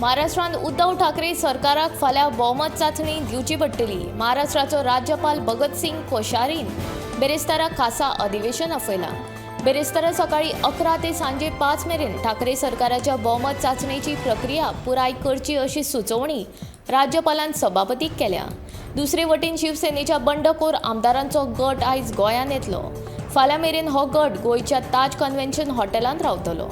महाराष्ट्रात उद्धव ठाकरे सरकाराक फाल्यां भोवमत चांचणी दिवची पडटली. महाराष्ट्राचो राज्यपाल भगतसिंग कोश्यारीन बेरेस्ताराक खासा अधिवेशन आपयलां. बेरेस्तारा सकाळी 11 ते सांजे 5 मेरेन ठाकरे सरकाराच्या भोवमत चांचणेची प्रक्रिया पुराय करची अशी सुचोवणी राज्यपालान सभापतीक केल्या. दुसरे वटेन शिवसेनेच्या बंडखोर आमदारांचो गट आयज गोंयांत येतलो. फाल्यां मेरेन हो गट गोंयच्या ताज कन्व्हेन्शन हॉटेलांत रावतलो.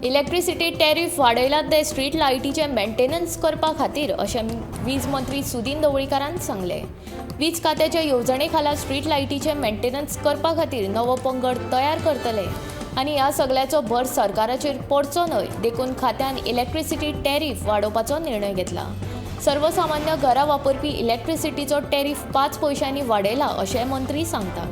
इलेक्ट्रिसिटी टॅरिफ वाडयलात ते स्ट्रीट लायटीचे मेंटेनन्स करपा खातीर अशें वीज मंत्री सुदीन ढवळीकारान सांगलें. वीज खात्याच्या येवजणे खाला स्ट्रीट लायटीचे मेंटेनन्स करपा खातीर नवो पंगड तयार करतले आनी ह्या सगळ्याचो भर सरकाराचेर पडचो न्हय देखून खात्यान इलेक्ट्रिसिटी टॅरिफ वाडोवपाचो निर्णय घेतला. सर्वसामान्य घरां वापरपी इलेक्ट्रिसिटीचो टॅरिफ 5 पयशांनी वाडयला अशें मंत्री सांगता.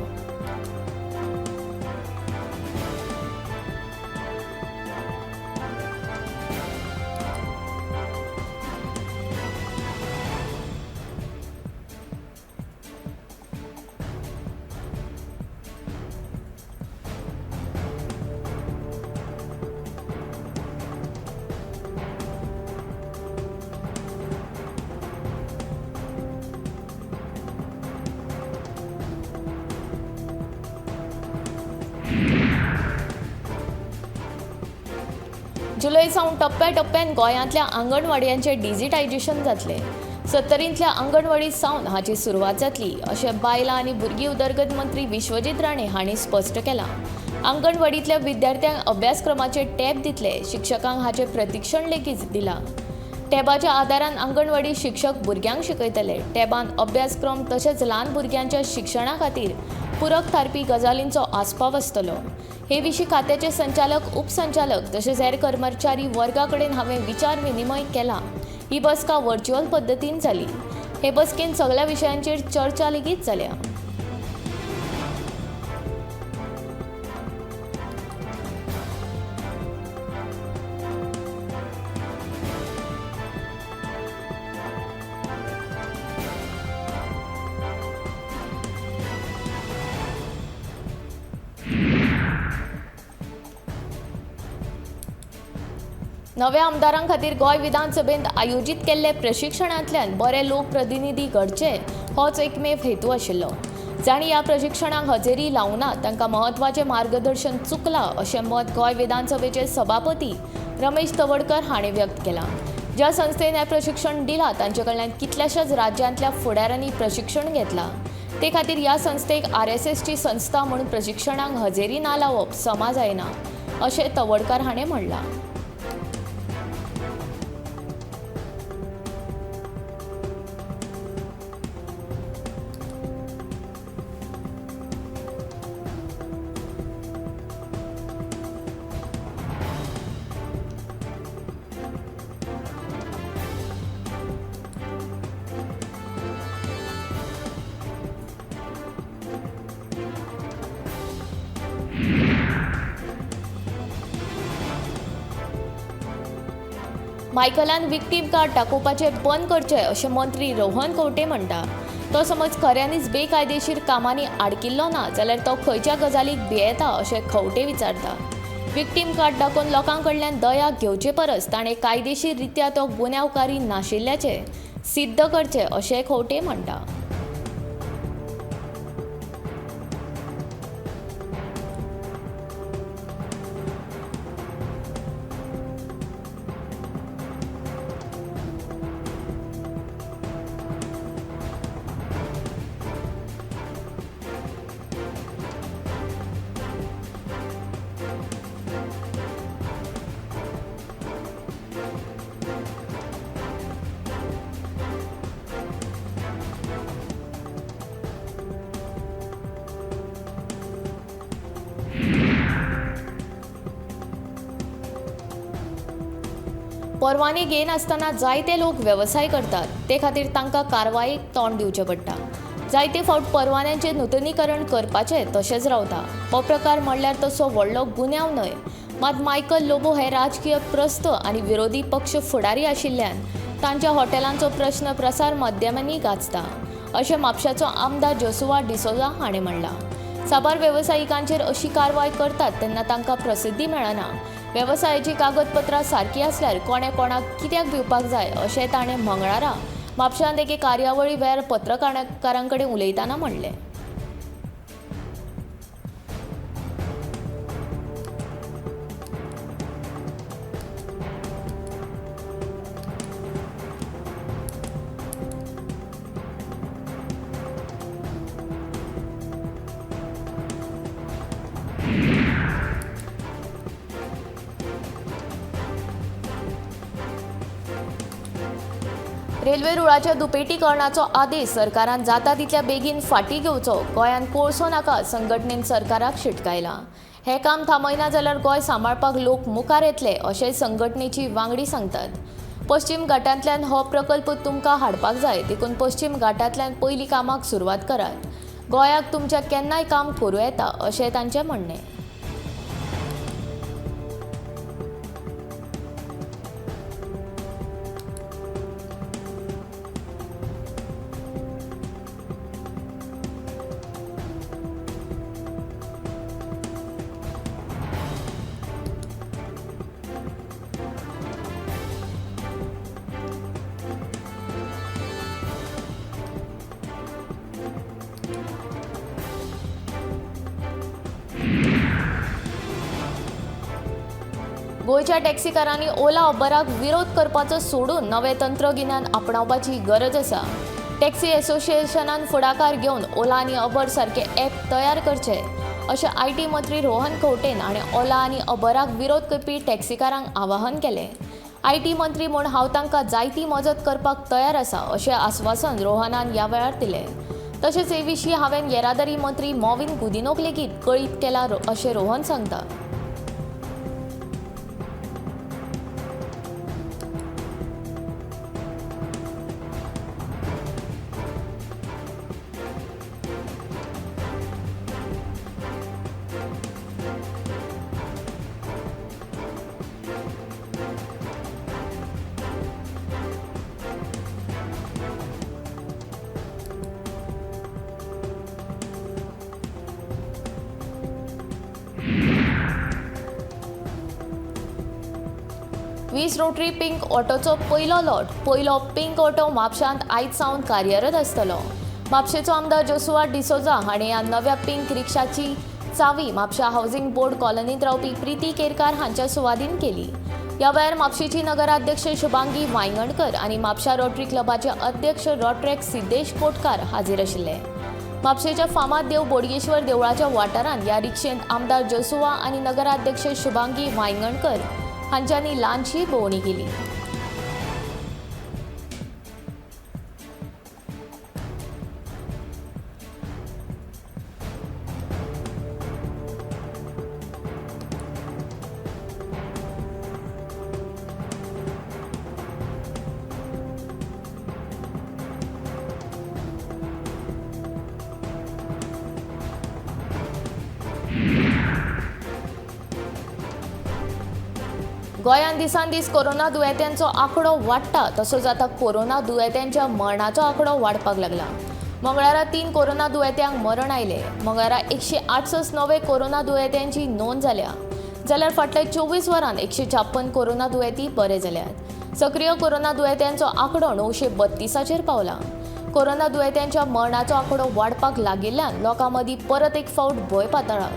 जुलय सावन टप्प्याटप्प्यान गोंयांतल्या आंगणवाडयांचे डिजिटायझेशन जातले. 70तल्या अंगणवाडी सावन हाची सुरवात जातली अशें बायलां आनी भुरगीं उदरगत मंत्री विश्वजीत राणे हांणी स्पश्ट केलां. आंगणवाडींतल्या विद्यार्थ्यांक अभ्यासक्रमाचे टॅब दितले. शिक्षकांक हाचें प्रशिक्षण लेगीत दिलां. टॅबाच्या आदारान आंगणवाडी शिक्षक भुरग्यांक शिकयतले. टॅबान अभ्यासक्रम तशेंच ल्हान भुरग्यांच्या शिक्षणा खातीर पुरक थारपी गजालींचो आस्पाव आसतलो. हे विशीं खात्याचे संचालक उपसंचालक तशेंच हेर कर्मचारी वर्गा कडेन हांवें विचार विनिमय केला. ही बसका व्हर्च्युअल पद्दतीन जाली. हे बसकेन सगळ्या विशयांचेर चर्चा लेगीत जाल्या. नव्या आमदारां खातीर गोंय विधानसभेंत आयोजीत केल्ले प्रशिक्षणांतल्यान बरे लोकप्रतिनिधी घडचे होच एकमेव हेतू आशिल्लो. जाणी ह्या प्रशिक्षणाक हजेरी लावना तांकां महत्वाचें मार्गदर्शन चुकलां अशें मत गोंय विधानसभेचे सभापती रमेश तवडकर हाणें व्यक्त केलां. ज्या संस्थेन हें प्रशिक्षण दिलां तांचे कडल्यान कितल्याशाच राज्यांतल्या फुडाऱ्यांनी प्रशिक्षण घेतलां. ते खातीर ह्या संस्थेक RSSची संस्था म्हणून प्रशिक्षणाक हजेरी ना लावप समा जायना अशें तवडकर हाणें म्हणलां. मायकलान विक्टीम कार्ड दाखोवपाचें बंद करचें अशें मंत्री रोहन खंवटे म्हणटा. तो समज खऱ्यांनीच बेकायदेशीर कामांनी आडकिल्लो ना जाल्यार तो खंयच्या गजालीक भियेता अशें खंवटे विचारता. विक्टीम कार्ड दाखोवन लोकां कडल्यान दया घेवचे परस ताणें कायदेशीर रित्या तो गुन्यांवकारी नाशिल्ल्याचें सिद्ध करचें अशें खंवटे म्हणटा. परवाने घेनासतना जायते लोक वेवसाय करतात ते खातीर तांकां कारवायेक तोंड दिवचें पडटा. जायते फावट परवान्यांचें नूतनीकरण करपाचें तशेंच रावता. हो प्रकार म्हणल्यार तसो व्हडलो गुन्यांव न्हय. मात मायकल लोबो हे राजकीय प्रस्त आनी विरोधी पक्ष फुडारी आशिल्ल्यान तांच्या हॉटेलांचो प्रश्न प्रसार माध्यमांनी गाजता, अशें म्हापशाचो आमदार जोसुआ डिसोजा हाणें म्हणलां. साबार वेवसायिकांचेर अशी कारवाय करतात तेन्ना तांकां प्रसिद्धी मेळना. वेवसायाची कागदपत्रां सारकी आसल्यार कोणे कोणाक कित्याक दिवपाक जाय अशें ताणें मंगळारा म्हापशांत एके कार्यावळी वेळार पत्रकारां कडेन उलयतना म्हणलें. रेल्वे रुळाच्या दुपेटीकरणाचो आदेश सरकारान जाता तितल्या बेगीन फाटीं घेवचो गोंयान कोळसो नाका संघटनेन सरकाराक शिटकायला. हें काम थांबयना जाल्यार गोंय सांबाळपाक लोक मुखार येतले अशेंय संघटनेची वांगडी सांगतात. पश्चिम घाटांतल्यान हो प्रकल्प तुमकां हाडपाक जाय देखून पश्चिम घाटांतल्यान पयलीं कामाक सुरवात करात. गोंयाक तुमच्या केन्नाय काम करूं येता अशें तांचें म्हणणें. गोंयच्या टॅक्सीकारांनी ओला उबराक विरोध करपाचो सोडून नवें तंत्रगिन्यान आपणावपाची गरज आसा. टॅक्सी असोसिएशनान फुडाकार घेवन ओला आनी उबर सारखे ॲप तयार करचे अशें IT मंत्री रोहन खंवटेन हाणें ओला आनी उबराक विरोध करपी टॅक्सीकारांक आवाहन केलें. IT मंत्री म्हूण हांव तांकां जायती मजत करपाक तयार आसा अशें आस्वासन रोहनान ह्या वेळार दिलें. तशेंच हे विशीं हांवें येरादारी मंत्री मॉविन गुदिनोक लेगीत कळीत केलां अशें रोहन सांगता. वीस रोटरी पिंक ऑटोचो पयलो पिंक ऑटो म्हापशांत आयज सावन कार्यरत आसतलो. म्हापशेचो आमदार जोसुआ डिसोजा हाणें ह्या नव्या पिंक रिक्षाची चावी म्हापशा हावसिंग बोर्ड कॉलनीत रावपी प्रिती केरकार हांच्या सुवादीन केली. ह्या वेळार म्हापशेची नगराध्यक्ष शुभांगी वांयगणकर आनी म्हापशा रोटरी क्लबाचे अध्यक्ष रोट्रेक सिद्धेश कोटकार हाजीर आशिल्ले. म्हापशेच्या फामाद देव बोडगेश्वर देवळाच्या वाठारांत ह्या रिक्षेंत आमदार जोसुआ आनी नगराध्यक्ष शुभांगी वांयगणकर हांच्यांनी ल्हानशी भोंवडी केली. गोंयांत दिसान दीस कोरोना दुयेंत्यांचो आंकडो वाडटा तसोच आतां कोरोना दुयेंत्यांच्या मरणाचो आंकडो वाडपाक लागला. मंगळारा 3 कोरोना दुयेंत्यांक मरण आयले. मंगळारा 168 नवे कोरोना दुयेंत्यांची नोंद जाल्या जाल्यार फाटल्या 24 वरांत 156 कोरोना दुयेंती बरे जाल्यात. सक्रिय कोरोना दुयेंत्यांचो आंकडो 932 पावला. कोरोना दुयेंत्यांच्या मरणाचो आंकडो वाडपाक लागिल्ल्यान लोकां मदीं परत एक फावट भंय पातळ्ळा.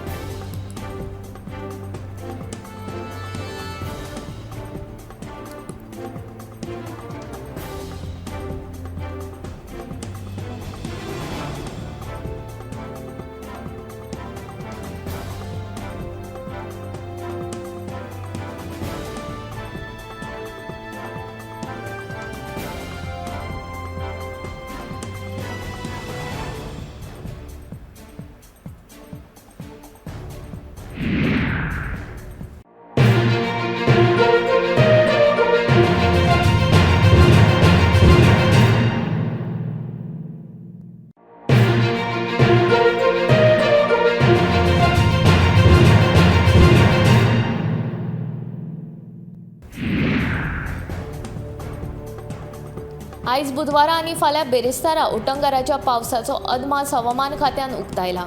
आयज बुधवारा आनी फाल्यां बेरेस्तारा उटंगराच्या पावसाचो अदमास हवामान खात्यान उक्तायला.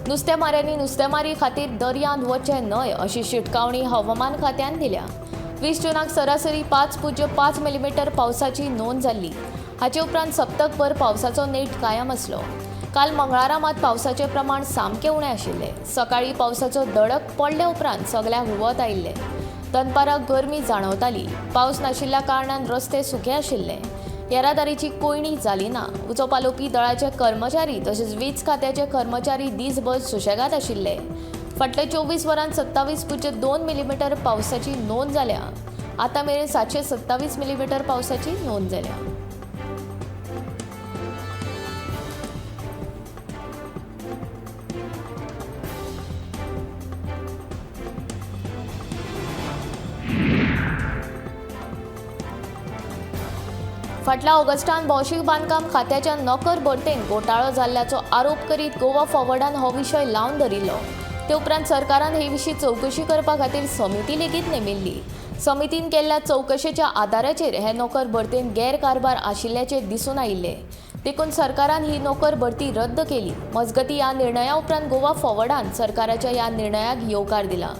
नुस्तेमाऱ्यांनी नुस्तेमारी खातीर दर्यांत वचचें न्हय अशी शिटकावणी हवामान खात्यान दिल्या. 20 जूनाक सरासरी 5.5 मिलीमीटर पावसाची नोंद जाल्ली. हाचे उपरांत सप्तकभर पावसाचो नेट कायम आसलो. काल मंगळारा मात पावसाचें प्रमाण सामकें उणें आशिल्लें. सकाळीं पावसाचो दडक पडले उपरांत सगळ्याक वत आयिल्लें. दनपाराक गरमी जाणवताली. पावस नाशिल्ल्या कारणान रस्ते सुके आशिल्ले. येरादारीची कोयणी जाली ना. उजो पालोवपी दळाचे कर्मचारी तशेंच वीज खात्याचे कर्मचारी दीसभर सुशेगाद आशिल्ले. फाटल्या 24 वरांत 27.2 मिलीमीटर पावसाची नोंद जाल्या. आतां मेरेन 727 मिलीमीटर पावसाची नोंद जाल्या. फाटल्या ऑगस्टान भौशीक बांदकाम खात्याच्या नोकर भरतेन घोटाळो जाल्ल्याचो आरोप करीत गोवा फॉरवर्डान हो विशय लावन धरिल्लो. ते उपरांत सरकारान हे विशीं चवकशी करपा खातीर समिती लेगीत नेमिल्ली. समितीन केल्ल्या चवकशेच्या आदाराचेर हे नोकर भरतेन गैरकारबार आशिल्ल्याचे दिसून आयिल्ले. देखून सरकारान ही नोकर भरती रद्द केली. मजगतीं ह्या निर्णया उपरांत गोवा फॉरवर्डान सरकाराच्या ह्या निर्णयाक येवकार दिला.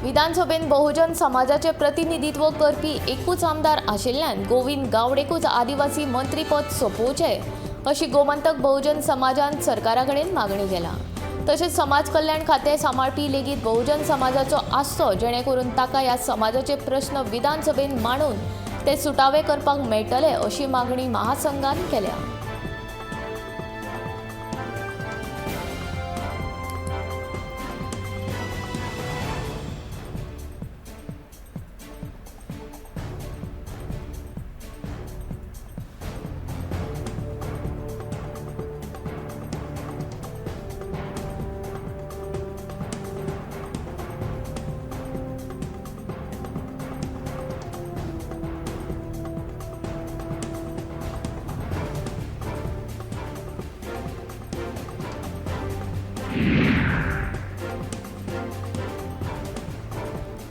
विधानसभेन बहुजन समाजाचे प्रतिनिधित्व करपी एकूच आमदार आशिल्ल्यान गोविंद गावडेकूच आदिवासी मंत्रीपद सोपोवचें अशी गोमंतक बहुजन समाजान सरकारा कडेन मागणी केला. तशेंच समाज कल्याण खातें सांबाळपी लेगीत बहुजन समाजाचो आसचो जेणे करून ताका ह्या समाजाचे प्रश्न विधानसभेन मांडून ते सुटावे करपाक मेळटले अशी मागणी महासंघान केल्या.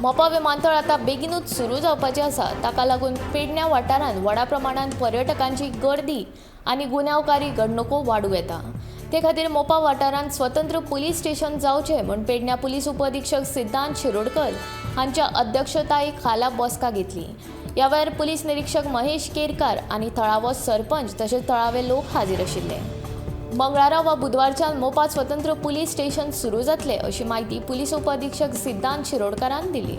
मोपा विमानतळ आतां बेगीनूच सुरू जावपाचें आसा. ताका लागून पेडण्या वाठारांत व्हडा प्रमाणांत पर्यटकांची गर्दी आनी गुन्यांवकारी घडणुको वाडूं येता. ते खातीर मोपा वाठारांत स्वतंत्र पुलीस स्टेशन जावचें म्हूण पेडण्या पुलीस उपअधीक्षक सिद्धांत शिरोडकर हांच्या अध्यक्षताये खाला बसका घेतली. ह्या वेळार पुलीस निरीक्षक महेश केरकार आनी थळावो सरपंच तशेंच थळावे लोक हाजीर आशिल्ले. मंगळारा वा बुधवारच्यान मोपा स्वतंत्र पुलीस स्टेशन सुरू जातले अशी माहिती पुलीस उपअधीक्षक सिद्धांत शिरोडकरान दिली.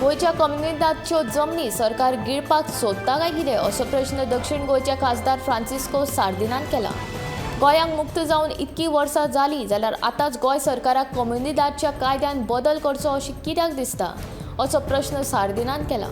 गोयच्या कम्युनिदादच्यो जमनी सरकार गिळपाक सोदता काय कितें असो प्रश्न दक्षिण गोयचे खासदार फ्रांसिस्को सार्दिनान केला. गोंयांक मुक्त जावन इतकी वर्सां जाली जाल्यार आतांच गोंय सरकाराक कम्युनिदादच्या कायद्यान बदल करचो अशें कित्याक दिसता असो प्रश्न सार्दिनान केला.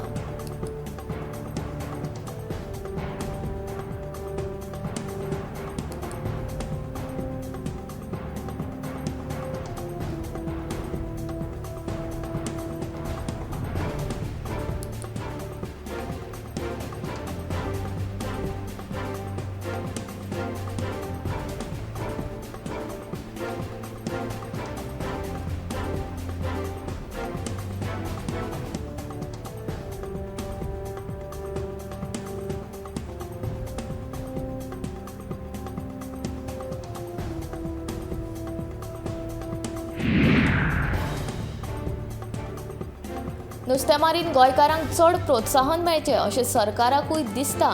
नुस्तेमारीन गोंयकारांक चड प्रोत्साहन मेळचें अशें सरकाराकूय दिसता,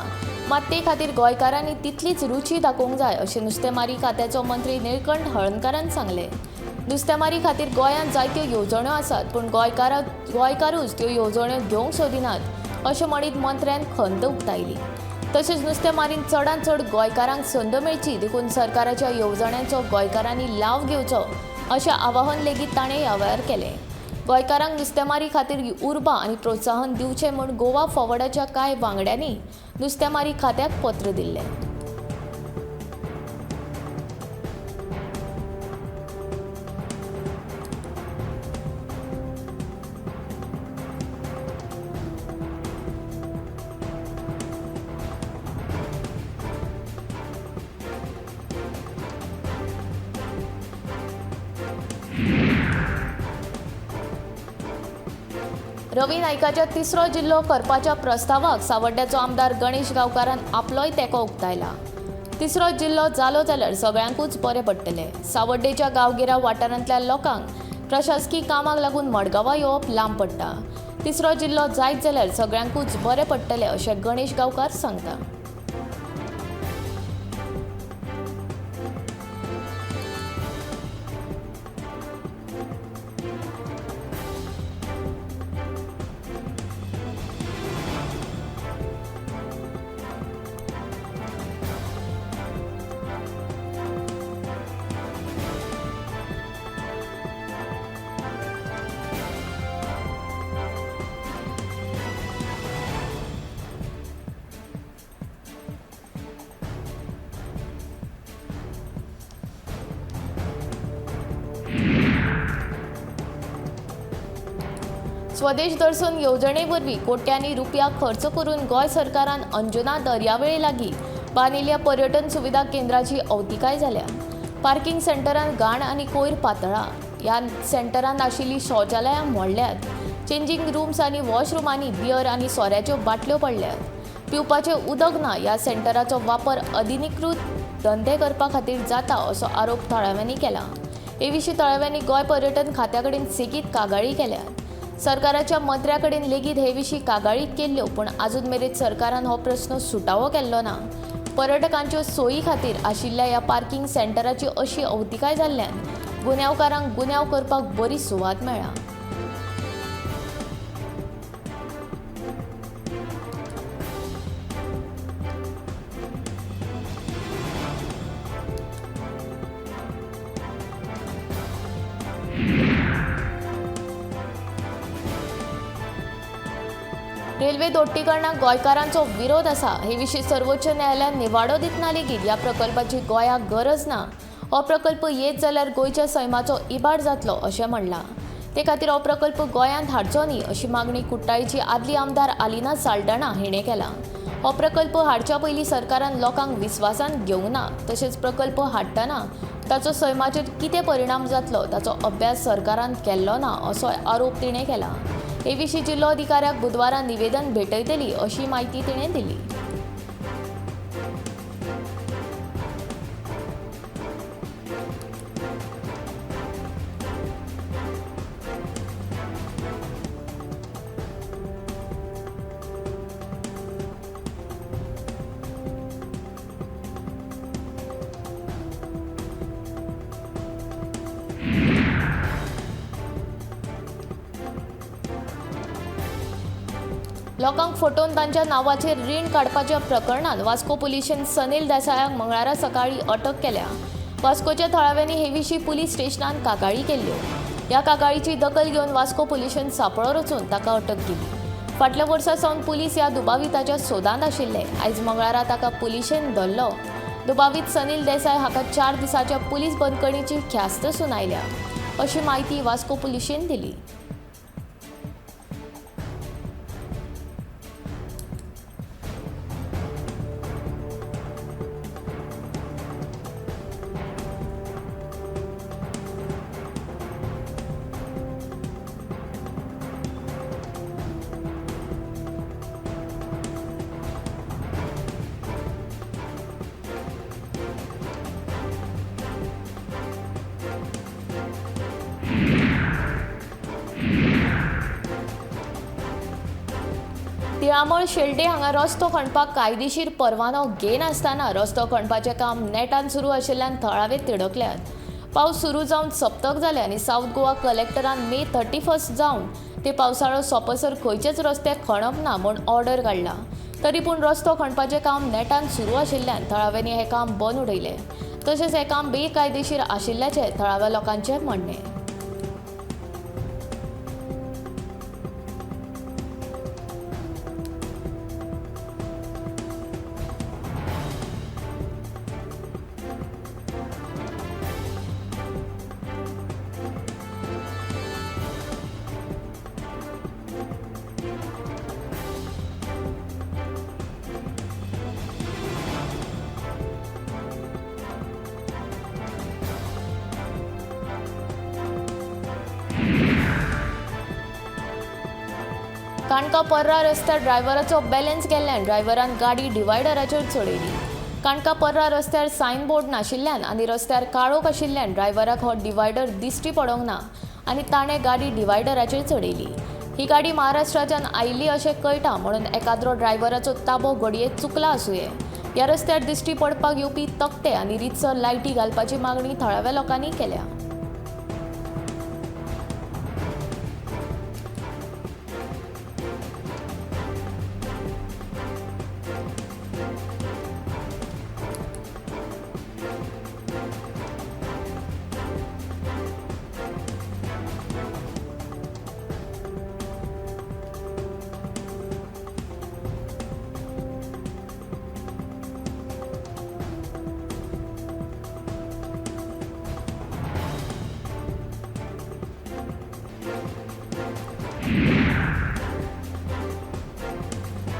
मात ते खातीर गोंयकारांनी तितलीच रुची दाखोवंक जाय अशें नुस्तेमारी खात्याचो मंत्री निळकंठ हळर्णकारान सांगलें. नुस्तेमारी खातीर गोंयांत जायत्यो येवजण्यो आसात, पूण गोंयकारूच त्यो येवजण्यो घेवंक सोदिनात अशें म्हणीत मंत्र्यान खंत उक्तायली. तशेंच नुस्तेमारीन चडांत चड गोंयकारांक संद मेळची देखून सरकाराच्या येवजण्यांचो गोंयकारांनी लाव घेवचो अशें आवाहन लेगीत ताणें ह्या वेळार केलें. गोंयकारांक नुस्तेमारी खातीर उर्बा आनी प्रोत्साहन दिवचें म्हूण गोवा फॉवर्डाच्या कांय वांगड्यांनी नुस्तेमारी खात्याक पत्र दिल्लें. रवी नायकाच्या तिसरो जिल्लो करपाच्या प्रस्तावाक सावड्ड्याचो आमदार गणेश गांवकारान आपलोय तेंको उक्तायला. तिसरो जिल्लो जालो जाल्यार सगळ्यांकूच बरें पडटलें. सावड्डेच्या गांवगिऱ्या वाठारांतल्या लोकांक प्रशासकीय कामाक लागून मडगांवां येवप लांब पडटा. तिसरो जिल्लो जायत जाल्यार सगळ्यांकूच बरें पडटलें अशें गणेश गांवकार सांगता. स्वदेश दर्शन येवजणे वरवीं कोट्यांनी रुपया खर्च करून गोंय सरकारान अंजुना दर्यावेळे लागीं बांदिल्ल्या पर्यटन सुविधा केंद्राची अवतिकाय जाल्या. पार्किंग सेंटरांत घाण आनी कोयर पातळ्ळा. ह्या सेंटरांत आशिल्लीं शौचालयां मोडल्यात. चेंजिंग रूम्स आनी वॉशरुमांनी बियर आनी सोऱ्याच्यो बाटल्यो पडल्यात. पिवपाचें उदक ना. ह्या सेंटराचो वापर अधिनिकृत धंदे करपा खातीर जाता असो आरोप थळाव्यांनी केला. हे विशीं थळाव्यांनी गोंय पर्यटन खात्या कडेन सेगीत कागाळी केल्यात. सरकाराच्या मंत्र्या कडेन लेगीत हे विशीं कागाळी केल्ल्यो, पूण आजून मेरेन सरकारान हो प्रस्न सुटावो केल्लो ना. पर्यटकांच्यो सोयी खातीर आशिल्ल्या ह्या पार्किंग सेंटराची अशी अवतिकाय जाल्ल्यान गुन्यांवकारांक गुन्यांव करपाक बरी सुवात मेळ्ळा. रेल्वे दोट्टीकरणाक गोंयकारांचो विरोध आसा हे विशीं सर्वोच्च न्यायालयान निवाडो दितना लेगीत ह्या प्रकल्पाची गोंयाक गरज ना. हो प्रकल्प येत जाल्यार गोंयच्या सैमाचो इबाड जातलो अशें म्हणलां. ते खातीर हो प्रकल्प गोंयांत हाडचो न्ही अशी मागणी कुट्टाळीची आदली आमदार आलिना साल्ढाणा हिणें केला. हो प्रकल्प हाडच्या पयलीं सरकारान लोकांक विस्वासान घेवंक ना. तशेंच प्रकल्प हाडटना ताचो सैमाचेर कितें परिणाम जातलो ताचो अभ्यास सरकारान केल्लो ना असो आरोप तिणें केला. हे विशीं जिल्लो अधिकाऱ्याक बुधवारा निवेदन भेटयतली अशी माहिती तिणें दिली. लोकांक फटोवन तांच्या नांवाचेर रीण काडपाच्या प्रकरणात वास्को पुलिशेन सनील देसायाक मंगळारा सकाळी अटक केल्या. वास्कोच्या थळाव्यांनी हे विशीं पुलीस स्टेशनांत कागाळी केल्ल्यो. ह्या कागाळीची दखल घेवन वास्को पुलिशेन सांपळो रचून ताका अटक केली. फाटल्या वर्सा सावन पुलीस ह्या दुबाविताच्या सोदांत आशिल्ले. आयज मंगळारा ताका पुलिशेन धरलो. दुबावीत सनील देसाय हाका 4 दिसांच्या पुलीस बंदखणीची ख्यास्त सुनायल्या अशी माहिती वास्को पुलिशेन दिली. तिळामळ शेल्डे हांगा रस्तो खणपाक कायदेशीर परवानो घेनासतना रस्तो खणपाचें काम नेटान सुरू आशिल्ल्यान थळावे तिडकल्यात. पावस सुरू जावन सप्तक जालें आनी सावथ गोवा कलेक्टरान मे 31 जावन ते पावसाळो सोंपसर खंयचेच रस्ते खणप ना म्हूण ऑर्डर काडला. तरी पूण रस्तो खणपाचें काम नेटान सुरू आशिल्ल्यान थळाव्यांनी हें काम बंद उडयलें. तशेंच हें काम बेकायदेशीर आशिल्ल्याचें थळाव्या लोकांचें म्हणणें. काणका पर्रा रस्त्यार ड्रायव्हराचो बॅलन्स गेल्ल्यान ड्रायव्हरान गाडी डिवायडराचेर चडयली. काणका पर्रा रस्त्यार सायन बोर्ड नाशिल्ल्यान आनी रस्त्यार काळोख आशिल्ल्यान ड्रायव्हराक हो डिवायडर दिश्टी पडोंक ना आनी ताणें गाडी डिवायडराचेर चडयली. ही गाडी महाराष्ट्राच्यान आयिल्ली अशें कळटा म्हणून एकाद्रो ड्रायव्हराचो ताबो घडये चुकला आसुंये. ह्या रस्त्यार दिश्टी पडपाक येवपी तकटे आनी रितसर लायटी घालपाची मागणी थळाव्या लोकांनी केल्या.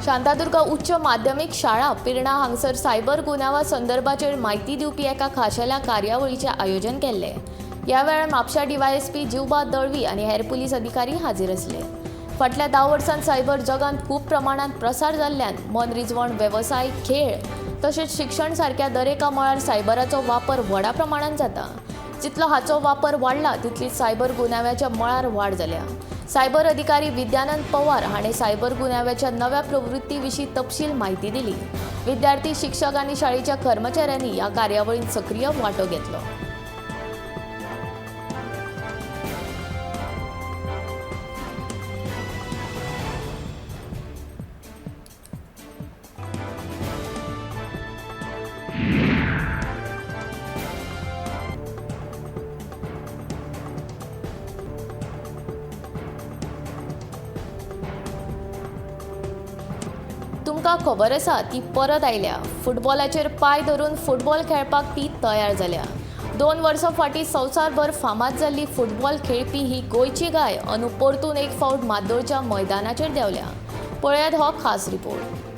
शांतादुर्गा उच्च माध्यमीक शाळा पिर्णा हांगसर सायबर गुन्यांवा संदर्भाचेर म्हायती दिवपी एका खाशेल्या कार्यावळीचें आयोजन केल्लें. ह्या वेळार म्हापशा डीवायएसपी जिवबा दळवी आनी हेर पुलीस अधिकारी हाजीर आसले. फाटल्या 10 वर्सांत सायबर जगांत खूब प्रमाणांत प्रसार जाल्ल्यान मनरिजवण, वेवसाय, खेळ तशेंच शिक्षण सारक्या दरेका मळार सायबराचो वापर व्हडा प्रमाणांत जाता. जितलो हाचो वापर वाडला तितलीच सायबर गुन्यांव्याच्या मळार वाड जाल्या. सायबर अधिकारी विद्यानंद पवार हाणें सायबर गुन्यांव्याच्या नव्या प्रवृत्ती विशीं तपशील म्हायती दिली. विद्यार्थी, शिक्षक आनी शाळेच्या कर्मचाऱ्यांनी ह्या कार्यावळींत सक्रीय वांटो घेतलो. तुमकां खबर आसा ती परत आयल्या. फुटबॉलाचेर पाय धरून फुटबॉल खेळपाक ती तयार जाल्या. 2 वर्सां फाटीं संवसारभर फामाद जाल्ली फुटबॉल खेळपी ही गोंयची गाय अंदू परतून एक फावट माद्दोळच्या मैदानाचेर देंवल्या. पळयात हो खास रिपोर्ट.